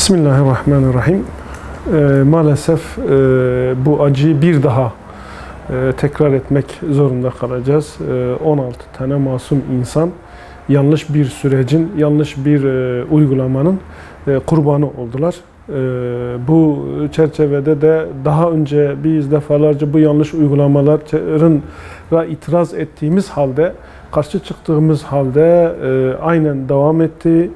Bismillahirrahmanirrahim. Maalesef bu acıyı bir daha tekrar etmek zorunda kalacağız. 16 tane masum insan yanlış bir sürecin, yanlış bir uygulamanın kurbanı oldular. Bu çerçevede de daha önce biz defalarca bu yanlış uygulamalara itiraz ettiğimiz halde, karşı çıktığımız halde aynen devam etti.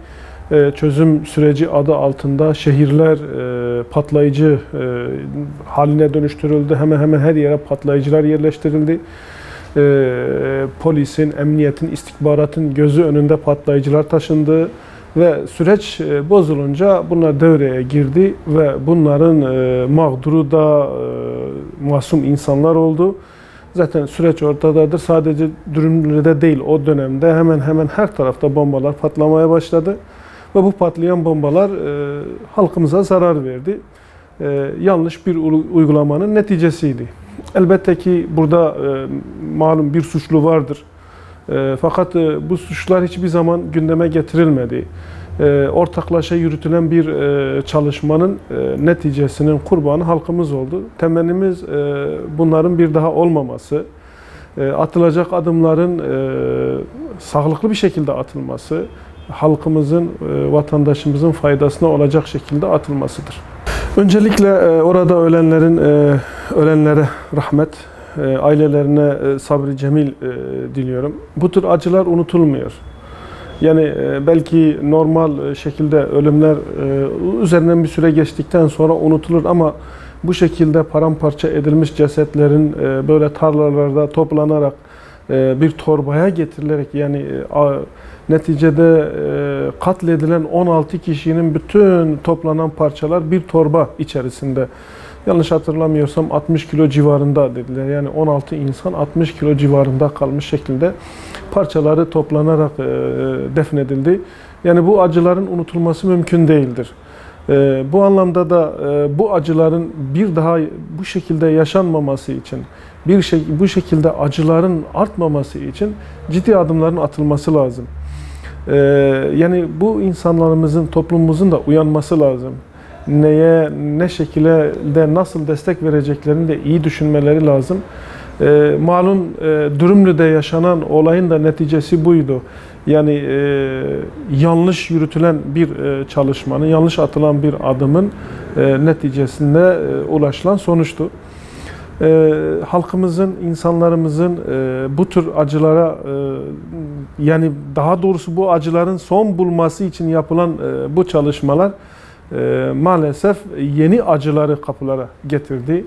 Çözüm süreci adı altında şehirler patlayıcı haline dönüştürüldü. Hemen hemen her yere patlayıcılar yerleştirildi. Polisin, emniyetin, istihbaratın gözü önünde patlayıcılar taşındı. Ve süreç bozulunca bunlar devreye girdi ve bunların mağduru da masum insanlar oldu. Zaten süreç ortadadır. Sadece Dürümlü'de değil, o dönemde hemen hemen her tarafta bombalar patlamaya başladı. Ve bu patlayan bombalar halkımıza zarar verdi. Yanlış bir uygulamanın neticesiydi. Elbette ki burada malum bir suçlu vardır. Fakat bu suçlar hiçbir zaman gündeme getirilmedi. Ortaklaşa yürütülen bir çalışmanın neticesinin kurbanı halkımız oldu. Temennimiz bunların bir daha olmaması, atılacak adımların sağlıklı bir şekilde atılması, halkımızın, vatandaşımızın faydasına olacak şekilde atılmasıdır. Öncelikle orada ölenlere rahmet, ailelerine sabr-ı cemil diliyorum. Bu tür acılar unutulmuyor. Yani belki normal şekilde ölümler üzerinden bir süre geçtikten sonra unutulur ama bu şekilde paramparça edilmiş cesetlerin böyle tarlalarda toplanarak bir torbaya getirilerek, yani neticede katledilen 16 kişinin bütün toplanan parçalar bir torba içerisinde. Yanlış hatırlamıyorsam 60 kilo civarında dediler. Yani 16 insan 60 kilo civarında kalmış şekilde parçaları toplanarak defnedildi. Yani bu acıların unutulması mümkün değildir. Bu anlamda da bu acıların bir daha bu şekilde yaşanmaması için, bu şekilde acıların artmaması için ciddi adımların atılması lazım. Yani bu insanlarımızın, toplumumuzun da uyanması lazım. Neye, ne şekilde, nasıl destek vereceklerini de iyi düşünmeleri lazım. Malum Dürümlü'de yaşanan olayın da neticesi buydu. Yani yanlış yürütülen bir çalışmanın, yanlış atılan bir adımın neticesinde ulaşılan sonuçtu. Halkımızın, insanlarımızın bu tür acılara, yani daha doğrusu bu acıların son bulması için yapılan bu çalışmalar maalesef yeni acıları kapılara getirdi.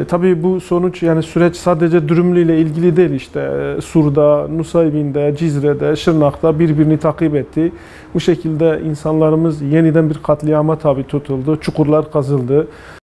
Tabii bu sonuç, yani süreç sadece Dürümlü ile ilgili değil, işte Sur'da, Nusaybin'de, Cizre'de, Şırnak'ta birbirini takip etti. Bu şekilde insanlarımız yeniden bir katliama tabi tutuldu, çukurlar kazıldı.